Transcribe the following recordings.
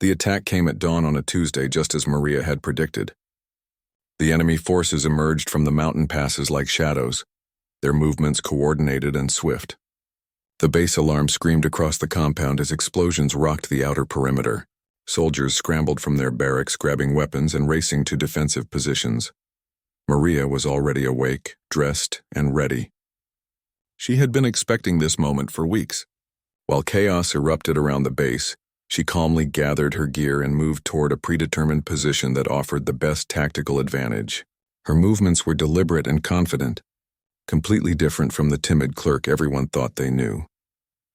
The attack came at dawn on a Tuesday just as Maria had predicted. The enemy forces emerged from the mountain passes like shadows, their movements coordinated and swift. The base alarm screamed across the compound as explosions rocked the outer perimeter. Soldiers scrambled from their barracks, grabbing weapons and racing to defensive positions. Maria was already awake, dressed, and ready. She had been expecting this moment for weeks. While chaos erupted around the base, she calmly gathered her gear and moved toward a predetermined position that offered the best tactical advantage. Her movements were deliberate and confident, completely different from the timid clerk everyone thought they knew.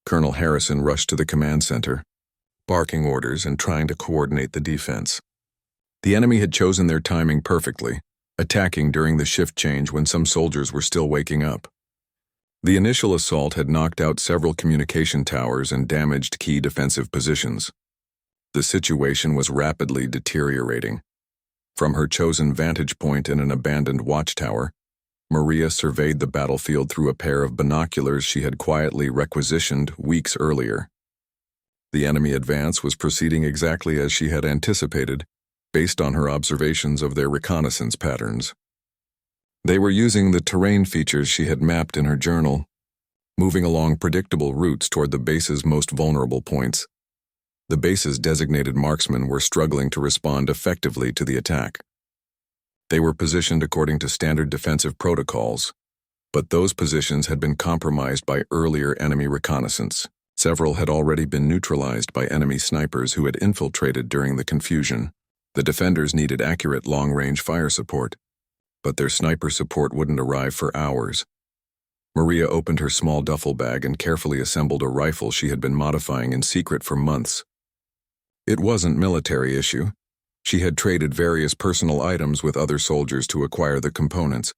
Colonel Harrison rushed to the command center, barking orders and trying to coordinate the defense. The enemy had chosen their timing perfectly, attacking during the shift change when some soldiers were still waking up. The initial assault had knocked out several communication towers and damaged key defensive positions. The situation was rapidly deteriorating. From her chosen vantage point in an abandoned watchtower, Maria surveyed the battlefield through a pair of binoculars she had quietly requisitioned weeks earlier. The enemy advance was proceeding exactly as she had anticipated, based on her observations of their reconnaissance patterns. They were using the terrain features she had mapped in her journal, moving along predictable routes toward the base's most vulnerable points. The base's designated marksmen were struggling to respond effectively to the attack. They were positioned according to standard defensive protocols, but those positions had been compromised by earlier enemy reconnaissance. Several had already been neutralized by enemy snipers who had infiltrated during the confusion. The defenders needed accurate long-range fire support, but their sniper support wouldn't arrive for hours. Maria opened her small duffel bag and carefully assembled a rifle she had been modifying in secret for months. It wasn't military issue. She had traded various personal items with other soldiers to acquire the components.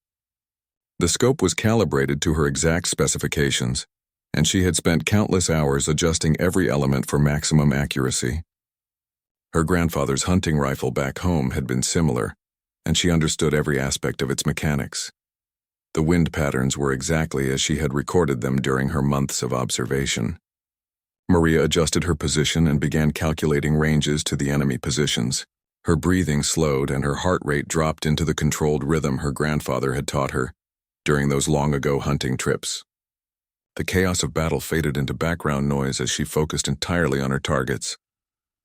The scope was calibrated to her exact specifications, and she had spent countless hours adjusting every element for maximum accuracy. Her grandfather's hunting rifle back home had been similar, and she understood every aspect of its mechanics. The wind patterns were exactly as she had recorded them during her months of observation. Maria adjusted her position and began calculating ranges to the enemy positions. Her breathing slowed and her heart rate dropped into the controlled rhythm her grandfather had taught her during those long-ago hunting trips. The chaos of battle faded into background noise as she focused entirely on her targets.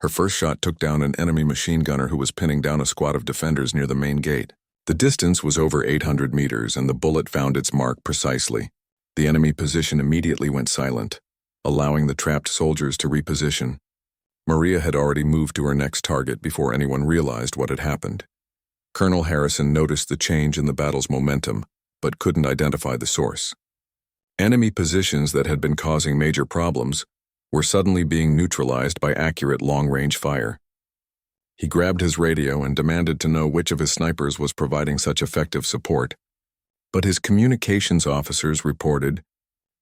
Her first shot took down an enemy machine gunner who was pinning down a squad of defenders near the main gate. The distance was over 800 meters, and the bullet found its mark precisely. The enemy position immediately went silent, allowing the trapped soldiers to reposition. Maria had already moved to her next target before anyone realized what had happened. Colonel Harrison noticed the change in the battle's momentum, but couldn't identify the source. Enemy positions that had been causing major problems were suddenly being neutralized by accurate long-range fire. He grabbed his radio and demanded to know which of his snipers was providing such effective support, but his communications officers reported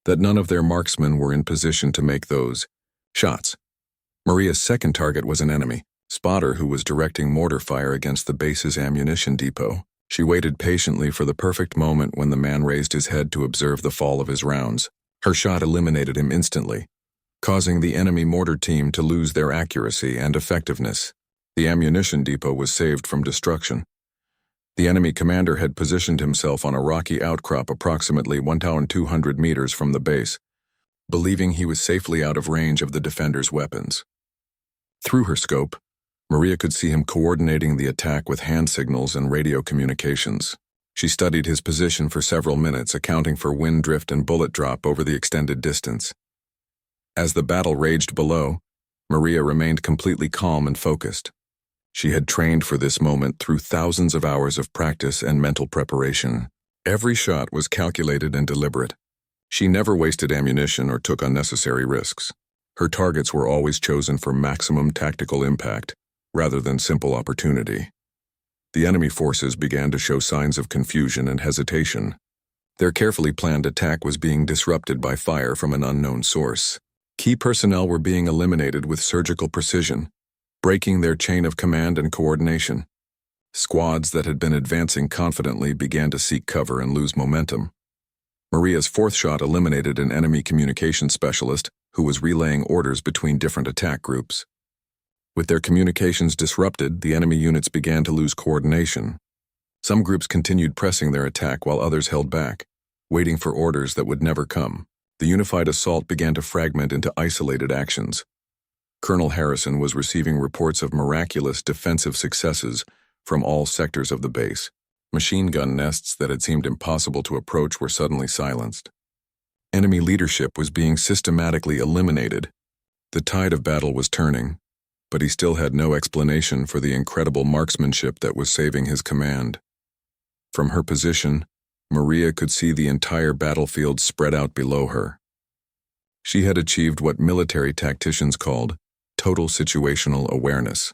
that none of their marksmen were in position to make those shots. Maria's second target was an enemy spotter who was directing mortar fire against the base's ammunition depot. She waited patiently for the perfect moment when the man raised his head to observe the fall of his rounds. Her shot eliminated him instantly, causing the enemy mortar team to lose their accuracy and effectiveness. The ammunition depot was saved from destruction. The enemy commander had positioned himself on a rocky outcrop approximately 1,200 meters from the base, believing he was safely out of range of the defenders' weapons. Through her scope, Maria could see him coordinating the attack with hand signals and radio communications. She studied his position for several minutes, accounting for wind drift and bullet drop over the extended distance. As the battle raged below, Maria remained completely calm and focused. She had trained for this moment through thousands of hours of practice and mental preparation. Every shot was calculated and deliberate. She never wasted ammunition or took unnecessary risks. Her targets were always chosen for maximum tactical impact, rather than simple opportunity. The enemy forces began to show signs of confusion and hesitation. Their carefully planned attack was being disrupted by fire from an unknown source. Key personnel were being eliminated with surgical precision, breaking their chain of command and coordination. Squads that had been advancing confidently began to seek cover and lose momentum. Maria's fourth shot eliminated an enemy communications specialist who was relaying orders between different attack groups. With their communications disrupted, the enemy units began to lose coordination. Some groups continued pressing their attack while others held back, waiting for orders that would never come. The unified assault began to fragment into isolated actions. Colonel Harrison was receiving reports of miraculous defensive successes from all sectors of the base. Machine gun nests that had seemed impossible to approach were suddenly silenced. Enemy leadership was being systematically eliminated. The tide of battle was turning, but he still had no explanation for the incredible marksmanship that was saving his command. From her position, Maria could see the entire battlefield spread out below her. She had achieved what military tacticians called total situational awareness.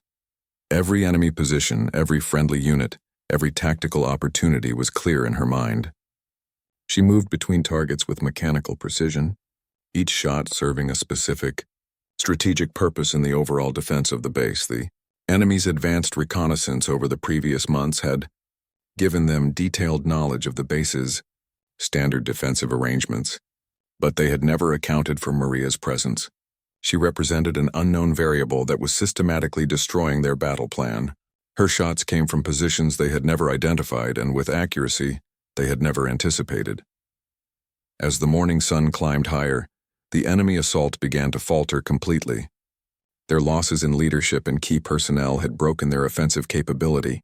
Every enemy position, every friendly unit, every tactical opportunity was clear in her mind. She moved between targets with mechanical precision, each shot serving a specific, strategic purpose in the overall defense of the base. The enemy's advanced reconnaissance over the previous months had given them detailed knowledge of the base's standard defensive arrangements, but they had never accounted for Maria's presence. She represented an unknown variable that was systematically destroying their battle plan. Her shots came from positions they had never identified and with accuracy they had never anticipated. As the morning sun climbed higher, the enemy assault began to falter completely. Their losses in leadership and key personnel had broken their offensive capability.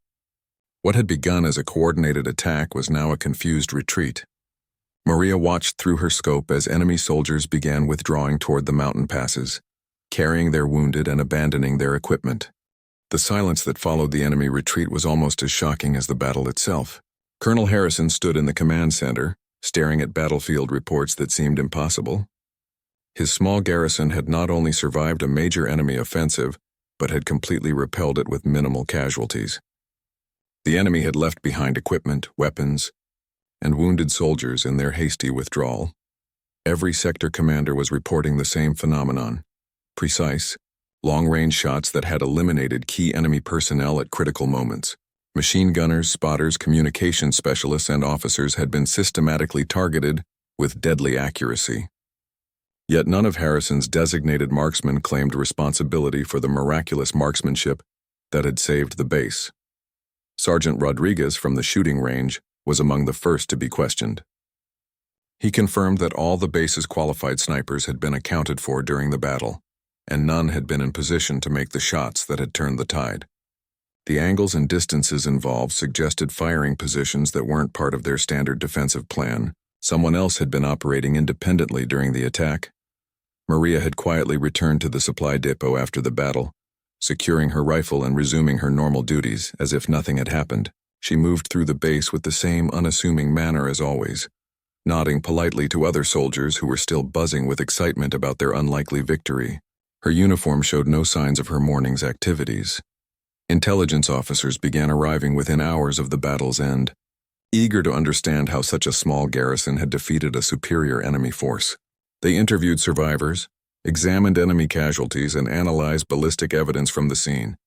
What had begun as a coordinated attack was now a confused retreat. Maria watched through her scope as enemy soldiers began withdrawing toward the mountain passes, carrying their wounded and abandoning their equipment. The silence that followed the enemy retreat was almost as shocking as the battle itself. Colonel Harrison stood in the command center, staring at battlefield reports that seemed impossible. His small garrison had not only survived a major enemy offensive, but had completely repelled it with minimal casualties. The enemy had left behind equipment, weapons, and wounded soldiers in their hasty withdrawal. Every sector commander was reporting the same phenomenon: precise, long-range shots that had eliminated key enemy personnel at critical moments. Machine gunners, spotters, communication specialists, and officers had been systematically targeted with deadly accuracy. Yet none of Harrison's designated marksmen claimed responsibility for the miraculous marksmanship that had saved the base. Sergeant Rodriguez from the shooting range was among the first to be questioned. He confirmed that all the base's qualified snipers had been accounted for during the battle, and none had been in position to make the shots that had turned the tide. The angles and distances involved suggested firing positions that weren't part of their standard defensive plan. Someone else had been operating independently during the attack. Maria had quietly returned to the supply depot after the battle, securing her rifle and resuming her normal duties as if nothing had happened. She moved through the base with the same unassuming manner as always, nodding politely to other soldiers who were still buzzing with excitement about their unlikely victory. Her uniform showed no signs of her morning's activities. Intelligence officers began arriving within hours of the battle's end, eager to understand how such a small garrison had defeated a superior enemy force. They interviewed survivors, examined enemy casualties, and analyzed ballistic evidence from the scene.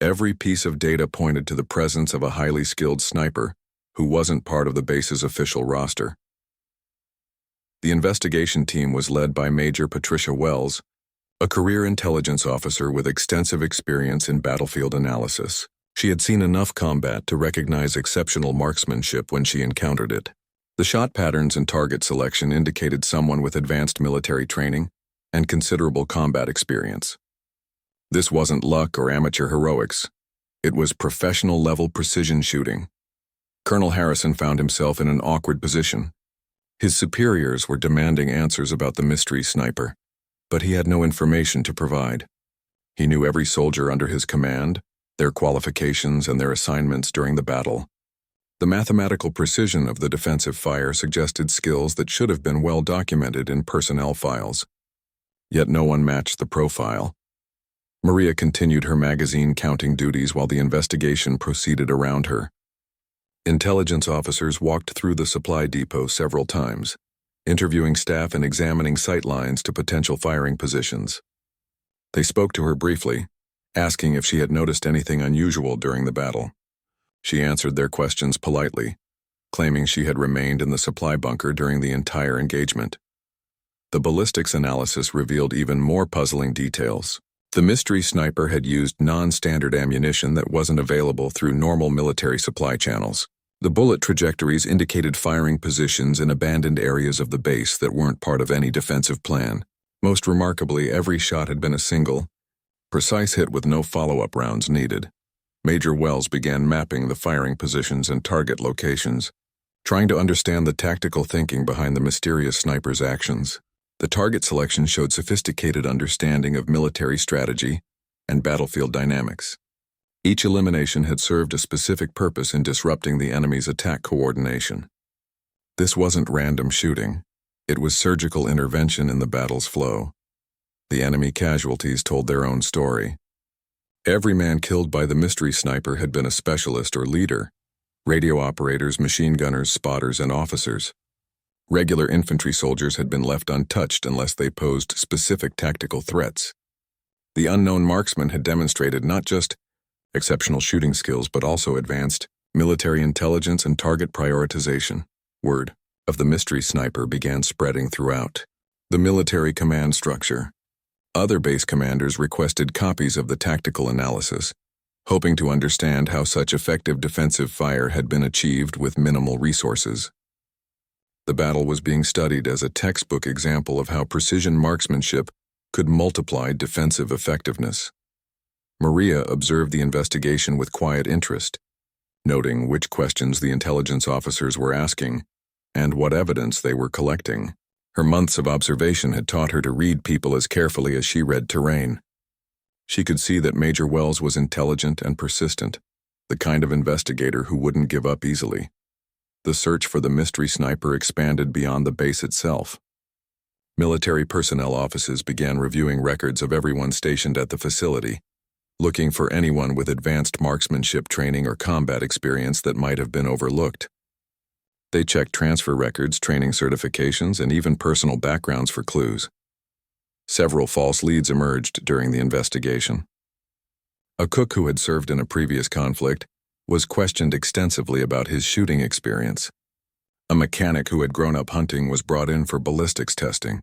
Every piece of data pointed to the presence of a highly skilled sniper who wasn't part of the base's official roster. The investigation team was led by Major Patricia Wells, a career intelligence officer with extensive experience in battlefield analysis. She had seen enough combat to recognize exceptional marksmanship when she encountered it. The shot patterns and target selection indicated someone with advanced military training and considerable combat experience. This wasn't luck or amateur heroics. It was professional-level precision shooting. Colonel Harrison found himself in an awkward position. His superiors were demanding answers about the mystery sniper, but he had no information to provide. He knew every soldier under his command, their qualifications, and their assignments during the battle. The mathematical precision of the defensive fire suggested skills that should have been well documented in personnel files. Yet no one matched the profile. Maria continued her magazine counting duties while the investigation proceeded around her. Intelligence officers walked through the supply depot several times, interviewing staff and examining sight lines to potential firing positions. They spoke to her briefly, asking if she had noticed anything unusual during the battle. She answered their questions politely, claiming she had remained in the supply bunker during the entire engagement. The ballistics analysis revealed even more puzzling details. The mystery sniper had used non-standard ammunition that wasn't available through normal military supply channels. The bullet trajectories indicated firing positions in abandoned areas of the base that weren't part of any defensive plan. Most remarkably, every shot had been a single, precise hit with no follow-up rounds needed. Major Wells began mapping the firing positions and target locations, trying to understand the tactical thinking behind the mysterious sniper's actions. The target selection showed sophisticated understanding of military strategy and battlefield dynamics. Each elimination had served a specific purpose in disrupting the enemy's attack coordination. This wasn't random shooting. It was surgical intervention in the battle's flow. The enemy casualties told their own story. Every man killed by the mystery sniper had been a specialist or leader: radio operators, machine gunners, spotters, and officers. Regular infantry soldiers had been left untouched unless they posed specific tactical threats. The unknown marksman had demonstrated not just exceptional shooting skills but also advanced military intelligence and target prioritization. Word of the mystery sniper began spreading throughout the military command structure. Other base commanders requested copies of the tactical analysis, hoping to understand how such effective defensive fire had been achieved with minimal resources. The battle was being studied as a textbook example of how precision marksmanship could multiply defensive effectiveness. Maria observed the investigation with quiet interest, noting which questions the intelligence officers were asking and what evidence they were collecting. Her months of observation had taught her to read people as carefully as she read terrain. She could see that Major Wells was intelligent and persistent, the kind of investigator who wouldn't give up easily. The search for the mystery sniper expanded beyond the base itself. Military personnel offices began reviewing records of everyone stationed at the facility, looking for anyone with advanced marksmanship training or combat experience that might have been overlooked. They checked transfer records, training certifications, and even personal backgrounds for clues. Several false leads emerged during the investigation. A cook who had served in a previous conflict was questioned extensively about his shooting experience. A mechanic who had grown up hunting was brought in for ballistics testing.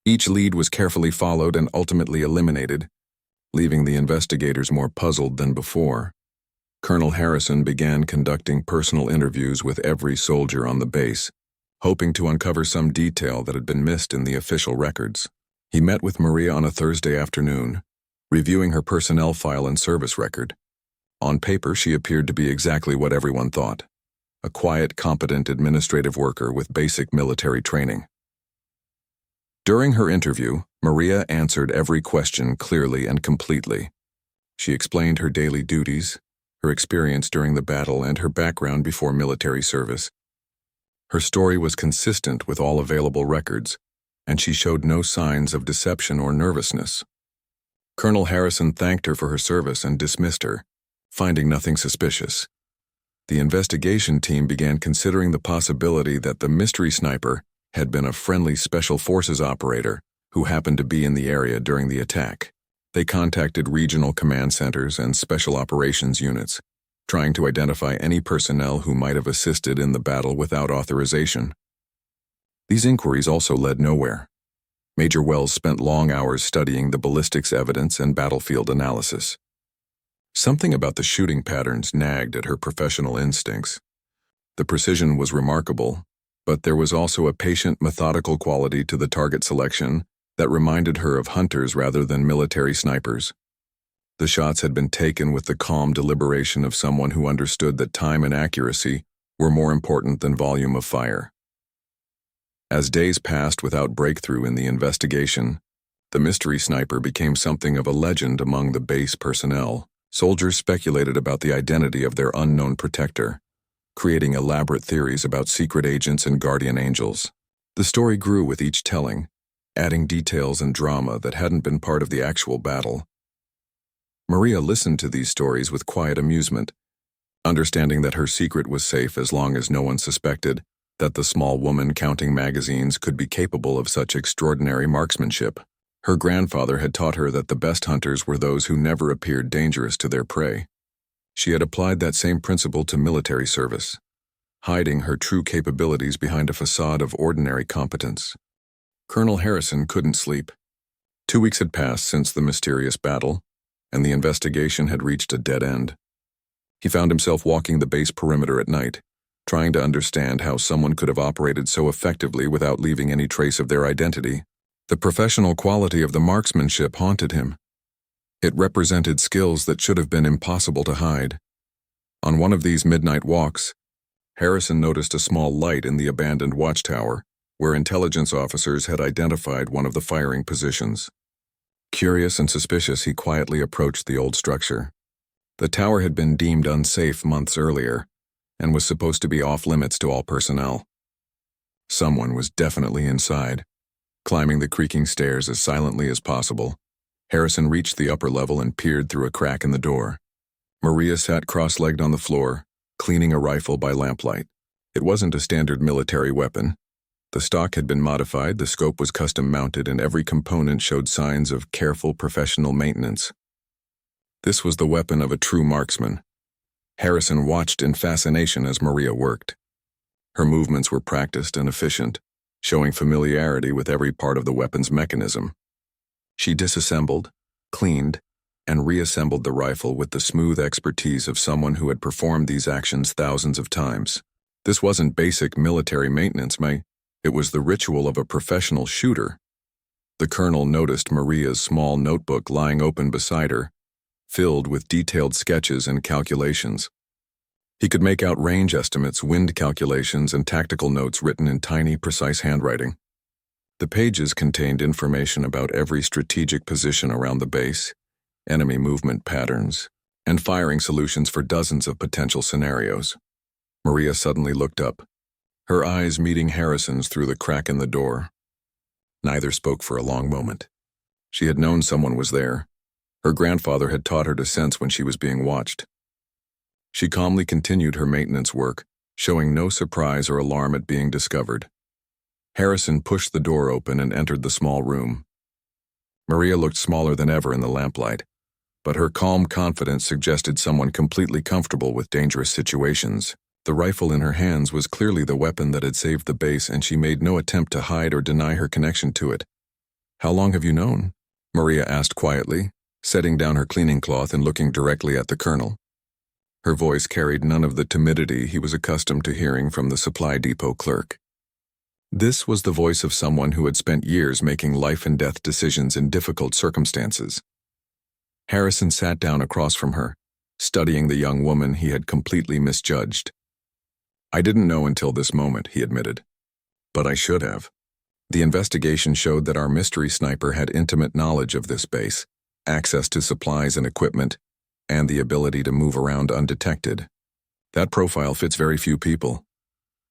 Each lead was carefully followed and ultimately eliminated, leaving the investigators more puzzled than before. Colonel Harrison began conducting personal interviews with every soldier on the base, hoping to uncover some detail that had been missed in the official records. He met with Maria on a Thursday afternoon, reviewing her personnel file and service record. On paper, she appeared to be exactly what everyone thought: a quiet, competent administrative worker with basic military training. During her interview, Maria answered every question clearly and completely. She explained her daily duties, her experience during the battle, and her background before military service. Her story was consistent with all available records, and she showed no signs of deception or nervousness. Colonel Harrison thanked her for her service and dismissed her, finding nothing suspicious. The investigation team began considering the possibility that the mystery sniper had been a friendly Special Forces operator who happened to be in the area during the attack. They contacted regional command centers and special operations units, trying to identify any personnel who might have assisted in the battle without authorization. These inquiries also led nowhere. Major Wells spent long hours studying the ballistics evidence and battlefield analysis. Something about the shooting patterns nagged at her professional instincts. The precision was remarkable, but there was also a patient, methodical quality to the target selection that reminded her of hunters rather than military snipers. The shots had been taken with the calm deliberation of someone who understood that time and accuracy were more important than volume of fire. As days passed without breakthrough in the investigation, the mystery sniper became something of a legend among the base personnel. Soldiers speculated about the identity of their unknown protector, creating elaborate theories about secret agents and guardian angels. The story grew with each telling, adding details and drama that hadn't been part of the actual battle. Maria listened to these stories with quiet amusement, understanding that her secret was safe as long as no one suspected that the small woman counting magazines could be capable of such extraordinary marksmanship. Her grandfather had taught her that the best hunters were those who never appeared dangerous to their prey. She had applied that same principle to military service, hiding her true capabilities behind a facade of ordinary competence. Colonel Harrison couldn't sleep. 2 weeks had passed since the mysterious battle, and the investigation had reached a dead end. He found himself walking the base perimeter at night, trying to understand how someone could have operated so effectively without leaving any trace of their identity. The professional quality of the marksmanship haunted him. It represented skills that should have been impossible to hide. On one of these midnight walks, Harrison noticed a small light in the abandoned watchtower, where intelligence officers had identified one of the firing positions. Curious and suspicious, he quietly approached the old structure. The tower had been deemed unsafe months earlier, and was supposed to be off-limits to all personnel. Someone was definitely inside. Climbing the creaking stairs as silently as possible, Harrison reached the upper level and peered through a crack in the door. Maria sat cross-legged on the floor, cleaning a rifle by lamplight. It wasn't a standard military weapon. The stock had been modified, the scope was custom-mounted, and every component showed signs of careful professional maintenance. This was the weapon of a true marksman. Harrison watched in fascination as Maria worked. Her movements were practiced and efficient, showing familiarity with every part of the weapon's mechanism. She disassembled, cleaned, and reassembled the rifle with the smooth expertise of someone who had performed these actions thousands of times. This wasn't basic military maintenance, it was the ritual of a professional shooter. The colonel noticed Maria's small notebook lying open beside her, filled with detailed sketches and calculations. He could make out range estimates, wind calculations, and tactical notes written in tiny, precise handwriting. The pages contained information about every strategic position around the base, enemy movement patterns, and firing solutions for dozens of potential scenarios. Maria suddenly looked up, her eyes meeting Harrison's through the crack in the door. Neither spoke for a long moment. She had known someone was there. Her grandfather had taught her to sense when she was being watched. She calmly continued her maintenance work, showing no surprise or alarm at being discovered. Harrison pushed the door open and entered the small room. Maria looked smaller than ever in the lamplight, but her calm confidence suggested someone completely comfortable with dangerous situations. The rifle in her hands was clearly the weapon that had saved the base, and she made no attempt to hide or deny her connection to it. "How long have you known?" Maria asked quietly, setting down her cleaning cloth and looking directly at the colonel. Her voice carried none of the timidity he was accustomed to hearing from the supply depot clerk. This was the voice of someone who had spent years making life-and-death decisions in difficult circumstances. Harrison sat down across from her, studying the young woman he had completely misjudged. "I didn't know until this moment," he admitted. "But I should have. The investigation showed that our mystery sniper had intimate knowledge of this base, access to supplies and equipment, and the ability to move around undetected. That profile fits very few people."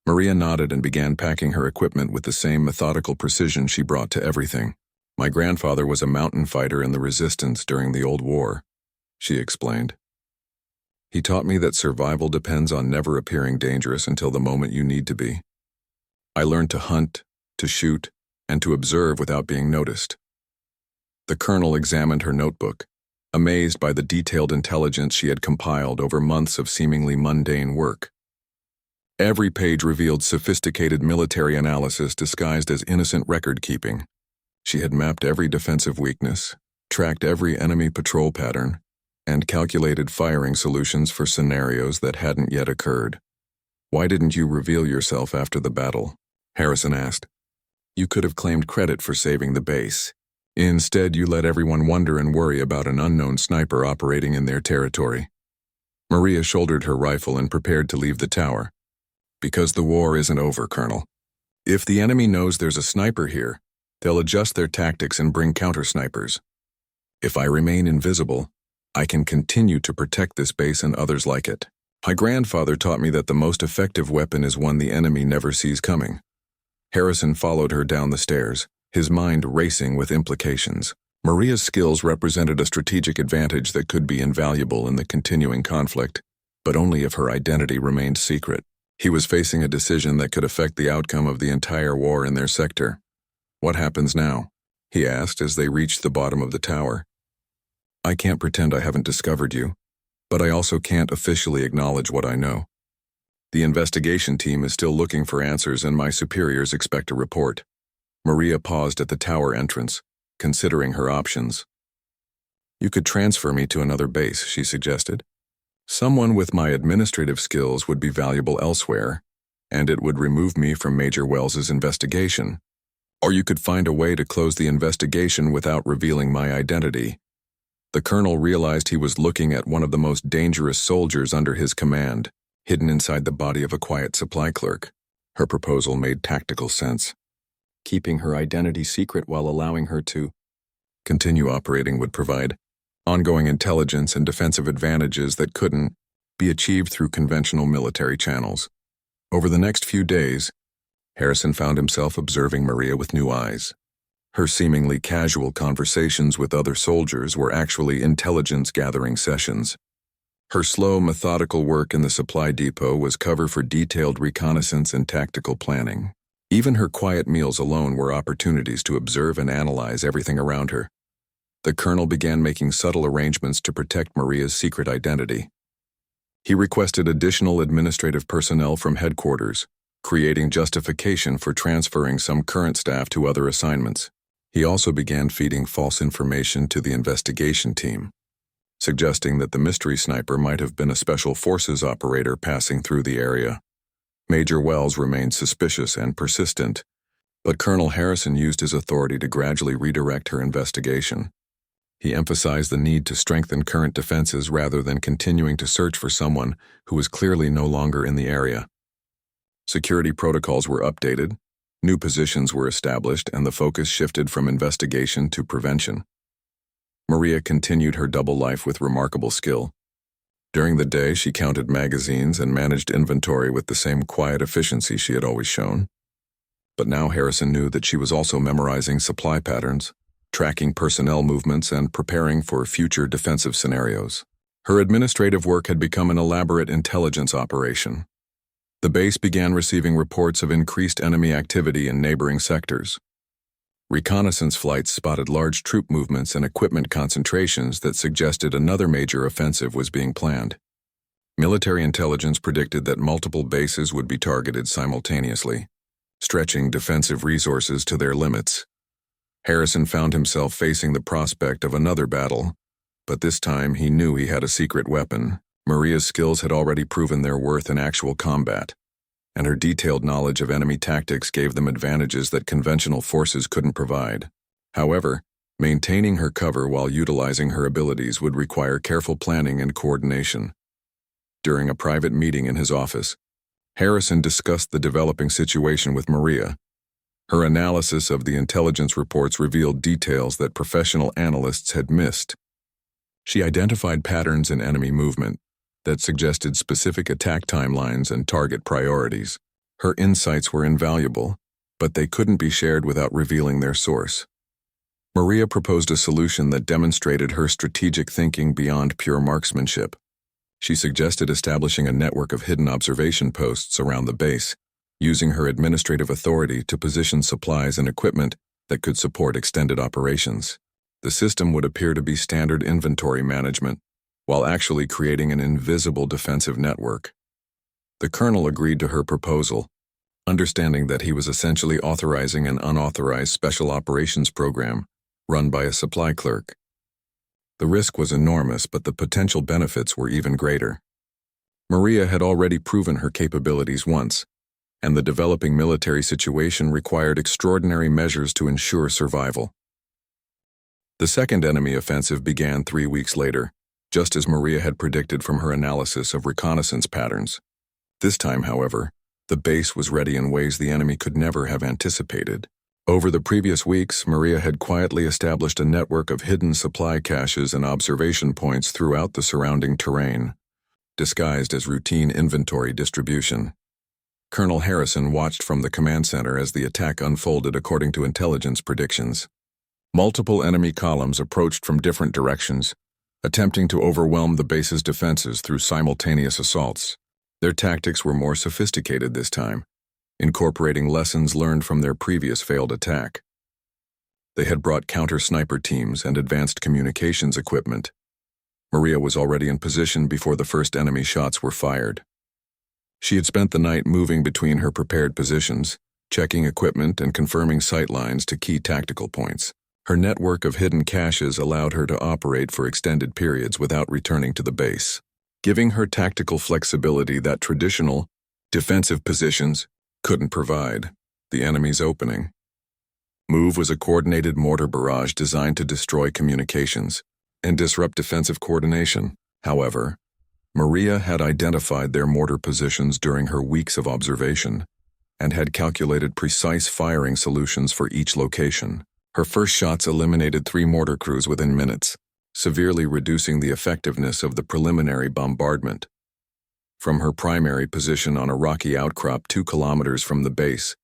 Maria nodded and began packing her equipment with the same methodical precision she brought to everything. "My grandfather was a mountain fighter in the resistance during the old war," she explained. "He taught me that survival depends on never appearing dangerous until the moment you need to be. I learned to hunt, to shoot, and to observe without being noticed." The colonel examined her notebook, amazed by the detailed intelligence she had compiled over months of seemingly mundane work. Every page revealed sophisticated military analysis disguised as innocent record-keeping. She had mapped every defensive weakness, tracked every enemy patrol pattern, and calculated firing solutions for scenarios that hadn't yet occurred. "Why didn't you reveal yourself after the battle?" Harrison asked. "You could have claimed credit for saving the base. Instead, you let everyone wonder and worry about an unknown sniper operating in their territory." Maria shouldered her rifle and prepared to leave the tower. "Because the war isn't over, Colonel. If the enemy knows there's a sniper here, they'll adjust their tactics and bring counter-snipers. If I remain invisible, I can continue to protect this base and others like it. My grandfather taught me that the most effective weapon is one the enemy never sees coming." Harrison followed her down the stairs, his mind racing with implications. Maria's skills represented a strategic advantage that could be invaluable in the continuing conflict, but only if her identity remained secret. He was facing a decision that could affect the outcome of the entire war in their sector. "What happens now?" he asked as they reached the bottom of the tower. "I can't pretend I haven't discovered you, but I also can't officially acknowledge what I know. The investigation team is still looking for answers, and my superiors expect a report." Maria paused at the tower entrance, considering her options. "You could transfer me to another base," she suggested. "Someone with my administrative skills would be valuable elsewhere, and it would remove me from Major Wells's investigation. Or you could find a way to close the investigation without revealing my identity." The colonel realized he was looking at one of the most dangerous soldiers under his command, hidden inside the body of a quiet supply clerk. Her proposal made tactical sense. Keeping her identity secret while allowing her to continue operating would provide ongoing intelligence and defensive advantages that couldn't be achieved through conventional military channels. Over the next few days, Harrison found himself observing Maria with new eyes. Her seemingly casual conversations with other soldiers were actually intelligence-gathering sessions. Her slow, methodical work in the supply depot was cover for detailed reconnaissance and tactical planning. Even her quiet meals alone were opportunities to observe and analyze everything around her. The colonel began making subtle arrangements to protect Maria's secret identity. He requested additional administrative personnel from headquarters, creating justification for transferring some current staff to other assignments. He also began feeding false information to the investigation team, suggesting that the mystery sniper might have been a special forces operator passing through the area. Major Wells remained suspicious and persistent, but Colonel Harrison used his authority to gradually redirect her investigation. He emphasized the need to strengthen current defenses rather than continuing to search for someone who was clearly no longer in the area. Security protocols were updated, new positions were established, and the focus shifted from investigation to prevention. Maria continued her double life with remarkable skill. During the day, she counted magazines and managed inventory with the same quiet efficiency she had always shown. But now Harrison knew that she was also memorizing supply patterns, tracking personnel movements, and preparing for future defensive scenarios. Her administrative work had become an elaborate intelligence operation. The base began receiving reports of increased enemy activity in neighboring sectors. Reconnaissance flights spotted large troop movements and equipment concentrations that suggested another major offensive was being planned. Military intelligence predicted that multiple bases would be targeted simultaneously, stretching defensive resources to their limits. Harrison found himself facing the prospect of another battle, but this time he knew he had a secret weapon. Maria's skills had already proven their worth in actual combat, and her detailed knowledge of enemy tactics gave them advantages that conventional forces couldn't provide. However, maintaining her cover while utilizing her abilities would require careful planning and coordination. During a private meeting in his office, Harrison discussed the developing situation with Maria. Her analysis of the intelligence reports revealed details that professional analysts had missed. She identified patterns in enemy movement that suggested specific attack timelines and target priorities. Her insights were invaluable, but they couldn't be shared without revealing their source. Maria proposed a solution that demonstrated her strategic thinking beyond pure marksmanship. She suggested establishing a network of hidden observation posts around the base, using her administrative authority to position supplies and equipment that could support extended operations. The system would appear to be standard inventory management, while actually creating an invisible defensive network. The colonel agreed to her proposal, understanding that he was essentially authorizing an unauthorized special operations program run by a supply clerk. The risk was enormous, but the potential benefits were even greater. Maria had already proven her capabilities once, and the developing military situation required extraordinary measures to ensure survival. The second enemy offensive began 3 weeks later, just as Maria had predicted from her analysis of reconnaissance patterns. This time, however, the base was ready in ways the enemy could never have anticipated. Over the previous weeks, Maria had quietly established a network of hidden supply caches and observation points throughout the surrounding terrain, disguised as routine inventory distribution. Colonel Harrison watched from the command center as the attack unfolded according to intelligence predictions. Multiple enemy columns approached from different directions, attempting to overwhelm the base's defenses through simultaneous assaults. Their tactics were more sophisticated this time, incorporating lessons learned from their previous failed attack. They had brought counter-sniper teams and advanced communications equipment. Maria was already in position before the first enemy shots were fired. She had spent the night moving between her prepared positions, checking equipment and confirming sight lines to key tactical points. Her network of hidden caches allowed her to operate for extended periods without returning to the base, giving her tactical flexibility that traditional, defensive positions couldn't provide. The enemy's opening. Move was a coordinated mortar barrage designed to destroy communications and disrupt defensive coordination. However, Maria had identified their mortar positions during her weeks of observation and had calculated precise firing solutions for each location. Her first shots eliminated 3 mortar crews within minutes, severely reducing the effectiveness of the preliminary bombardment. From her primary position on a rocky outcrop 2 kilometers from the base,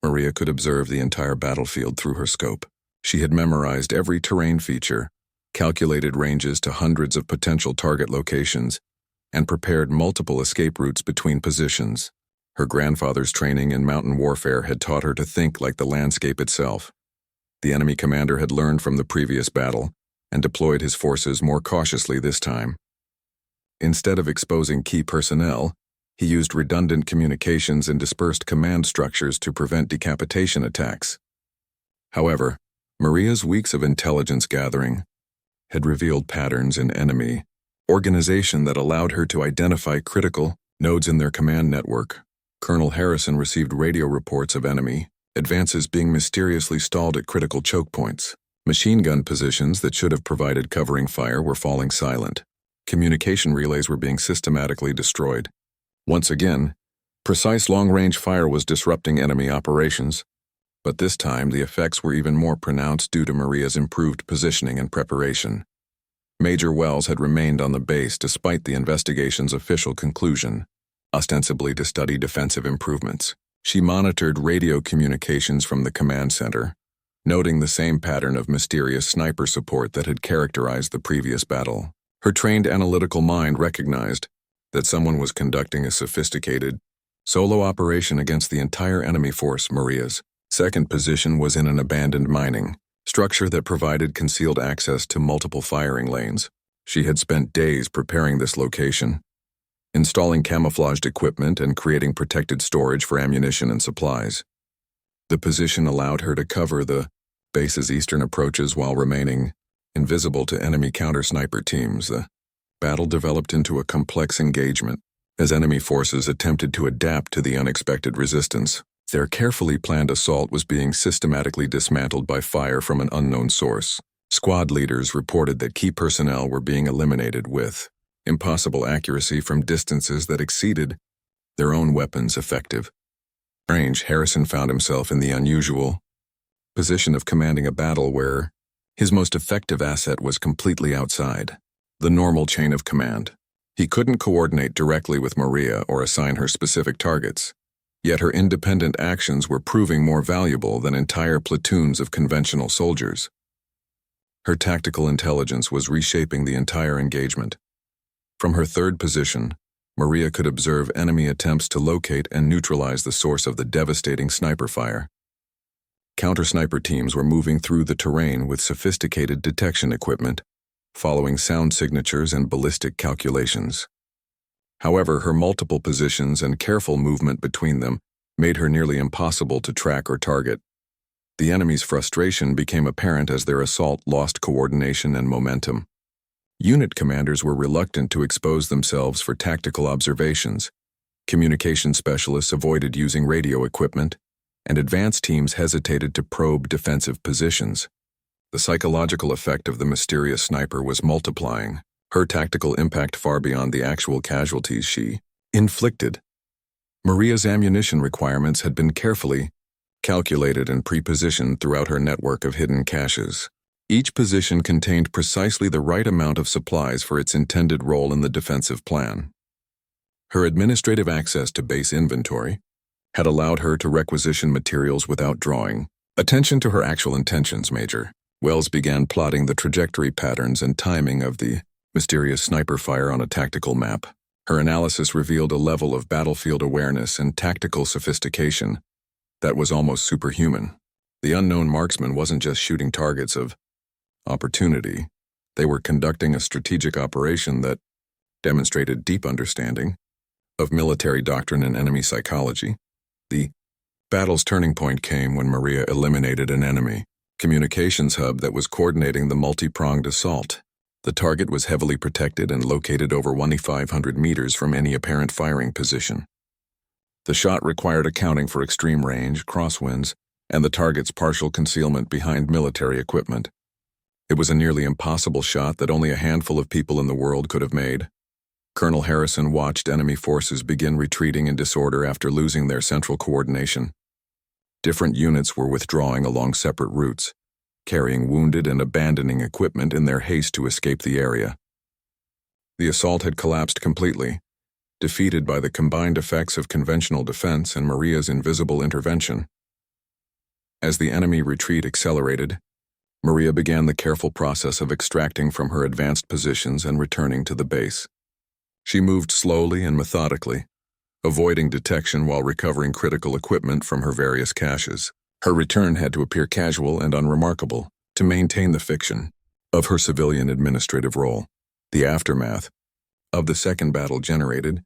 Maria could observe the entire battlefield through her scope. She had memorized every terrain feature, calculated ranges to hundreds of potential target locations, and prepared multiple escape routes between positions. Her grandfather's training in mountain warfare had taught her to think like the landscape itself. The enemy commander had learned from the previous battle and deployed his forces more cautiously this time. Instead of exposing key personnel, he used redundant communications and dispersed command structures to prevent decapitation attacks. However, Maria's weeks of intelligence gathering had revealed patterns in enemy organization that allowed her to identify critical nodes in their command network. Colonel Harrison received radio reports of enemy advances being mysteriously stalled at critical choke points. Machine gun positions that should have provided covering fire were falling silent. Communication relays were being systematically destroyed. Once again, precise long-range fire was disrupting enemy operations, but this time the effects were even more pronounced due to Maria's improved positioning and preparation. Major Wells had remained on the base despite the investigation's official conclusion, ostensibly to study defensive improvements. She monitored radio communications from the command center, noting the same pattern of mysterious sniper support that had characterized the previous battle. Her trained analytical mind recognized that someone was conducting a sophisticated, solo operation against the entire enemy force. Maria's second position was in an abandoned mining structure that provided concealed access to multiple firing lanes. She had spent days preparing this location, installing camouflaged equipment and creating protected storage for ammunition and supplies. The position allowed her to cover the base's eastern approaches while remaining invisible to enemy counter-sniper teams. The battle developed into a complex engagement as enemy forces attempted to adapt to the unexpected resistance. Their carefully planned assault was being systematically dismantled by fire from an unknown source. Squad leaders reported that key personnel were being eliminated with impossible accuracy from distances that exceeded their own weapons' effective range. Harrison found himself in the unusual position of commanding a battle where his most effective asset was completely outside the normal chain of command. He couldn't coordinate directly with Maria or assign her specific targets, yet her independent actions were proving more valuable than entire platoons of conventional soldiers. Her tactical intelligence was reshaping the entire engagement. From her third position, Maria could observe enemy attempts to locate and neutralize the source of the devastating sniper fire. Counter-sniper teams were moving through the terrain with sophisticated detection equipment, following sound signatures and ballistic calculations. However, her multiple positions and careful movement between them made her nearly impossible to track or target. The enemy's frustration became apparent as their assault lost coordination and momentum. Unit commanders were reluctant to expose themselves for tactical observations. Communication specialists avoided using radio equipment, and advance teams hesitated to probe defensive positions. The psychological effect of the mysterious sniper was multiplying, her tactical impact far beyond the actual casualties she inflicted. Maria's ammunition requirements had been carefully calculated and pre-positioned throughout her network of hidden caches. Each position contained precisely the right amount of supplies for its intended role in the defensive plan. Her administrative access to base inventory had allowed her to requisition materials without drawing attention to her actual intentions. Major Wells began plotting the trajectory patterns and timing of the mysterious sniper fire on a tactical map. Her analysis revealed a level of battlefield awareness and tactical sophistication that was almost superhuman. The unknown marksman wasn't just shooting targets of opportunity. They were conducting a strategic operation that demonstrated deep understanding of military doctrine and enemy psychology. The battle's turning point came when Maria eliminated an enemy communications hub that was coordinating the multi-pronged assault. The target was heavily protected and located over 2,500 meters from any apparent firing position. The shot required accounting for extreme range, crosswinds, and the target's partial concealment behind military equipment. It was a nearly impossible shot that only a handful of people in the world could have made. Colonel Harrison watched enemy forces begin retreating in disorder after losing their central coordination. Different units were withdrawing along separate routes, carrying wounded and abandoning equipment in their haste to escape the area. The assault had collapsed completely, defeated by the combined effects of conventional defense and Maria's invisible intervention. As the enemy retreat accelerated, Maria began the careful process of extracting from her advanced positions and returning to the base. She moved slowly and methodically, avoiding detection while recovering critical equipment from her various caches. Her return had to appear casual and unremarkable to maintain the fiction of her civilian administrative role. The aftermath of the second battle generated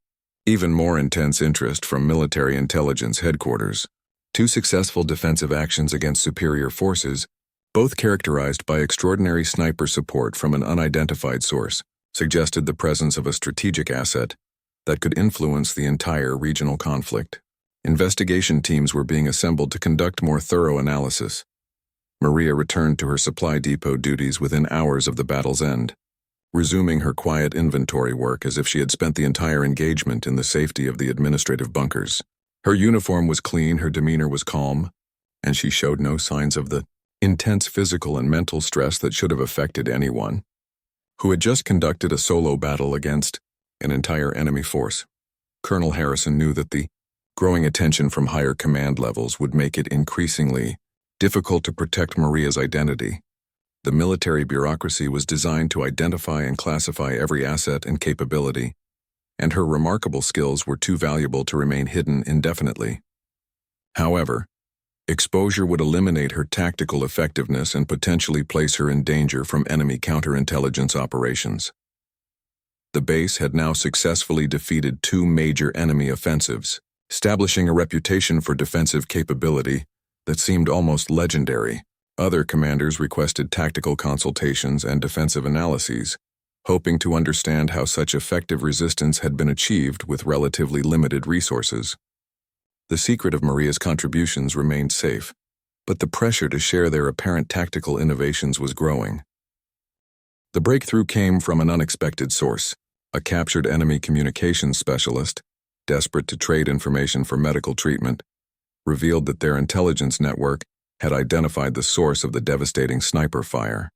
even more intense interest from military intelligence headquarters. 2 successful defensive actions against superior forces, both characterized by extraordinary sniper support from an unidentified source, suggested the presence of a strategic asset that could influence the entire regional conflict. Investigation teams were being assembled to conduct more thorough analysis. Maria returned to her supply depot duties within hours of the battle's end, resuming her quiet inventory work as if she had spent the entire engagement in the safety of the administrative bunkers. Her uniform was clean, her demeanor was calm, and she showed no signs of the intense physical and mental stress that should have affected anyone who had just conducted a solo battle against an entire enemy force. Colonel Harrison knew that the growing attention from higher command levels would make it increasingly difficult to protect Maria's identity. The military bureaucracy was designed to identify and classify every asset and capability, and her remarkable skills were too valuable to remain hidden indefinitely. However, exposure would eliminate her tactical effectiveness and potentially place her in danger from enemy counterintelligence operations. The base had now successfully defeated 2 major enemy offensives, establishing a reputation for defensive capability that seemed almost legendary. Other commanders requested tactical consultations and defensive analyses, hoping to understand how such effective resistance had been achieved with relatively limited resources. The secret of Maria's contributions remained safe, but the pressure to share their apparent tactical innovations was growing. The breakthrough came from an unexpected source. A captured enemy communications specialist, desperate to trade information for medical treatment, revealed that their intelligence network had identified the source of the devastating sniper fire.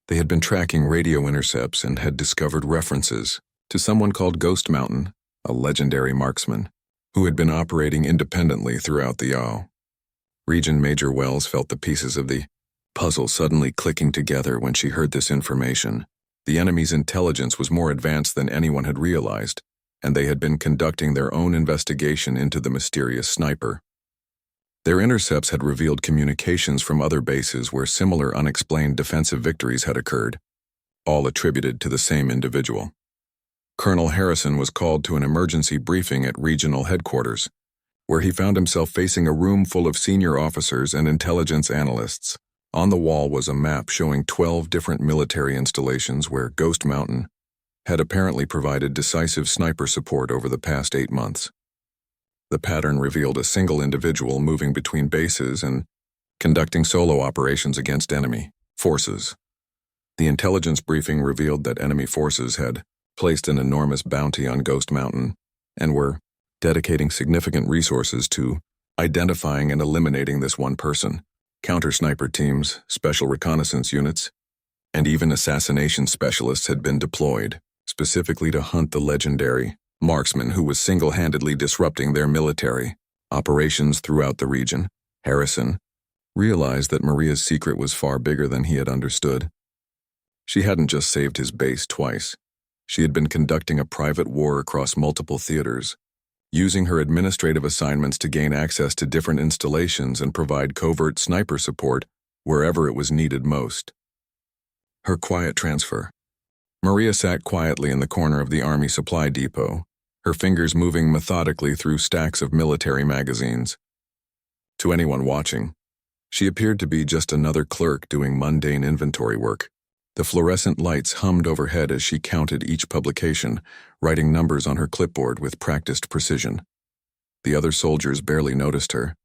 They had been tracking radio intercepts and had discovered references to someone called Ghost Mountain, a legendary marksman, who had been operating independently throughout the AO. Region Major Wells felt the pieces of the puzzle suddenly clicking together when she heard this information. The enemy's intelligence was more advanced than anyone had realized, and they had been conducting their own investigation into the mysterious sniper. Their intercepts had revealed communications from other bases where similar unexplained defensive victories had occurred, all attributed to the same individual. Colonel Harrison was called to an emergency briefing at regional headquarters, where he found himself facing a room full of senior officers and intelligence analysts. On the wall was a map showing 12 different military installations where Ghost Mountain had apparently provided decisive sniper support over the past 8 months. The pattern revealed a single individual moving between bases and conducting solo operations against enemy forces. The intelligence briefing revealed that enemy forces had placed an enormous bounty on Ghost Mountain and were dedicating significant resources to identifying and eliminating this one person. Counter-sniper teams, special reconnaissance units, and even assassination specialists had been deployed, specifically to hunt the legendary marksman who was single-handedly disrupting their military operations throughout the region. Harrison realized that Maria's secret was far bigger than he had understood. She hadn't just saved his base twice. She had been conducting a private war across multiple theaters, using her administrative assignments to gain access to different installations and provide covert sniper support wherever it was needed most. Her quiet transfer. Maria sat quietly in the corner of the Army supply depot, her fingers moving methodically through stacks of military magazines. To anyone watching, She appeared to be just another clerk doing mundane inventory work. The fluorescent lights hummed overhead as she counted each publication, writing numbers on her clipboard with practiced precision. The other soldiers barely noticed her.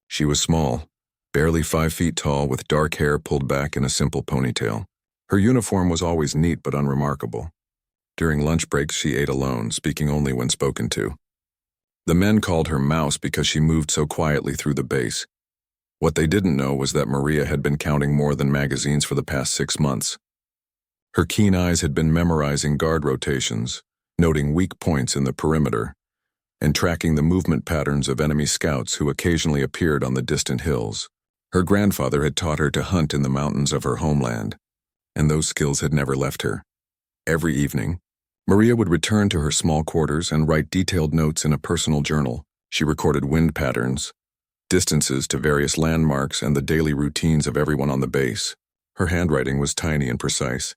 She was small, barely 5 feet tall, with dark hair pulled back in a simple ponytail. Her uniform was always neat but unremarkable. During lunch breaks, she ate alone, speaking only when spoken to. The men called her Mouse because she moved so quietly through the base. What they didn't know was that Maria had been counting more than magazines for the past 6 months. Her keen eyes had been memorizing guard rotations, noting weak points in the perimeter, and tracking the movement patterns of enemy scouts who occasionally appeared on the distant hills. Her grandfather had taught her to hunt in the mountains of her homeland, and those skills had never left her. Every evening, Maria would return to her small quarters and write detailed notes in a personal journal. She recorded wind patterns, distances to various landmarks, and the daily routines of everyone on the base. Her handwriting was tiny and precise,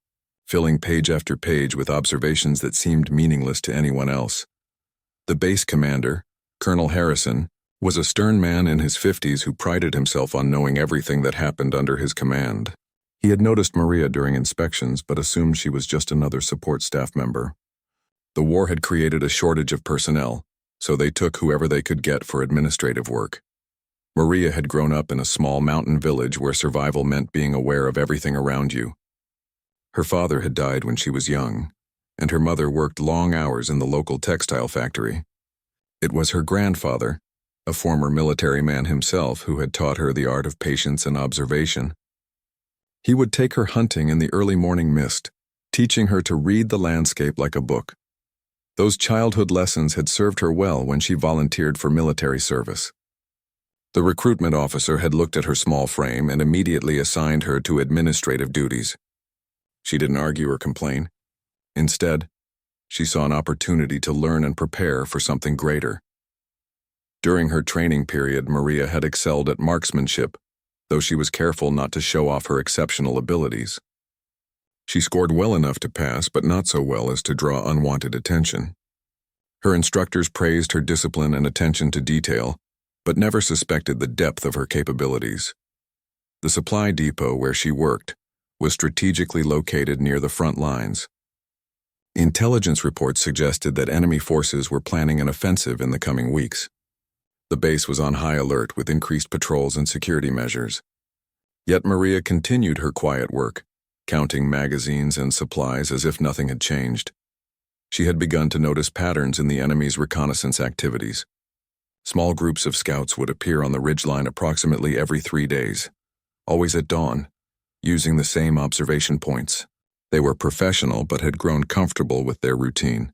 filling page after page with observations that seemed meaningless to anyone else. The base commander, Colonel Harrison, was a stern man in his 50s who prided himself on knowing everything that happened under his command. He had noticed Maria during inspections but assumed she was just another support staff member. The war had created a shortage of personnel, so they took whoever they could get for administrative work. Maria had grown up in a small mountain village where survival meant being aware of everything around you. Her father had died when she was young, and her mother worked long hours in the local textile factory. It was her grandfather, a former military man himself, who had taught her the art of patience and observation. He would take her hunting in the early morning mist, teaching her to read the landscape like a book. Those childhood lessons had served her well when she volunteered for military service. The recruitment officer had looked at her small frame and immediately assigned her to administrative duties. She didn't argue or complain. Instead, she saw an opportunity to learn and prepare for something greater. During her training period, Maria had excelled at marksmanship, though she was careful not to show off her exceptional abilities. She scored well enough to pass, but not so well as to draw unwanted attention. Her instructors praised her discipline and attention to detail, but never suspected the depth of her capabilities. The supply depot where she worked was strategically located near the front lines. Intelligence reports suggested that enemy forces were planning an offensive in the coming weeks. The base was on high alert with increased patrols and security measures. Yet Maria continued her quiet work, counting magazines and supplies as if nothing had changed. She had begun to notice patterns in the enemy's reconnaissance activities. Small groups of scouts would appear on the ridgeline approximately every 3 days, always at dawn, using the same observation points. They were professional but had grown comfortable with their routine.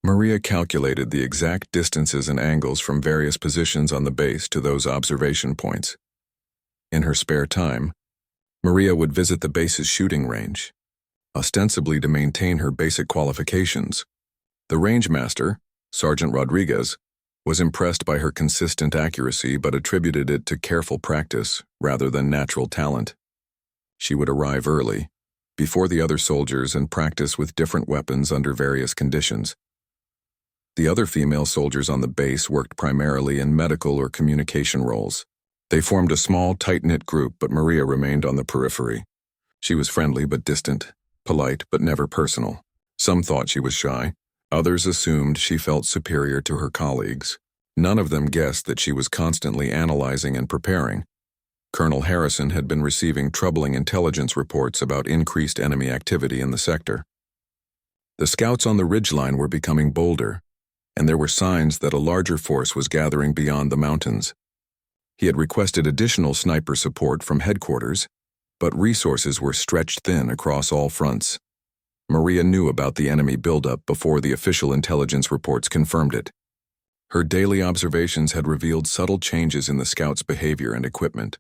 Maria calculated the exact distances and angles from various positions on the base to those observation points. In her spare time, Maria would visit the base's shooting range, ostensibly to maintain her basic qualifications. The range master, Sergeant Rodriguez, was impressed by her consistent accuracy but attributed it to careful practice rather than natural talent. She would arrive early, before the other soldiers, and practice with different weapons under various conditions. The other female soldiers on the base worked primarily in medical or communication roles. They formed a small, tight-knit group, but Maria remained on the periphery. She was friendly but distant, polite but never personal. Some thought she was shy. Others assumed she felt superior to her colleagues. None of them guessed that she was constantly analyzing and preparing. Colonel Harrison had been receiving troubling intelligence reports about increased enemy activity in the sector. The scouts on the ridgeline were becoming bolder, and there were signs that a larger force was gathering beyond the mountains. He had requested additional sniper support from headquarters, but resources were stretched thin across all fronts. Maria knew about the enemy buildup before the official intelligence reports confirmed it. Her daily observations had revealed subtle changes in the scouts' behavior and equipment.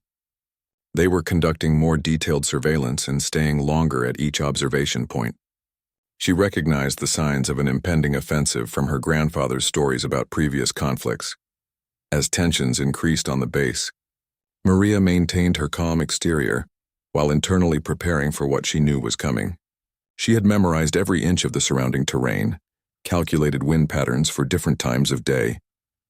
They were conducting more detailed surveillance and staying longer at each observation point. She recognized the signs of an impending offensive from her grandfather's stories about previous conflicts. As tensions increased on the base, Maria maintained her calm exterior while internally preparing for what she knew was coming. She had memorized every inch of the surrounding terrain, calculated wind patterns for different times of day,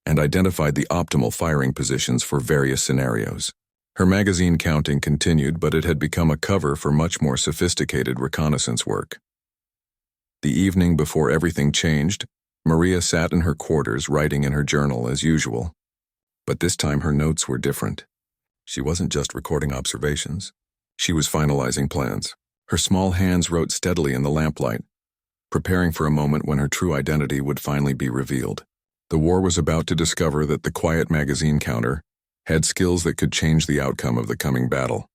and identified the optimal firing positions for various scenarios. Her magazine counting continued, but it had become a cover for much more sophisticated reconnaissance work. The evening before everything changed, Maria sat in her quarters writing in her journal as usual. But this time her notes were different. She wasn't just recording observations. She was finalizing plans. Her small hands wrote steadily in the lamplight, preparing for a moment when her true identity would finally be revealed. The war was about to discover that the quiet magazine counter had skills that could change the outcome of the coming battle.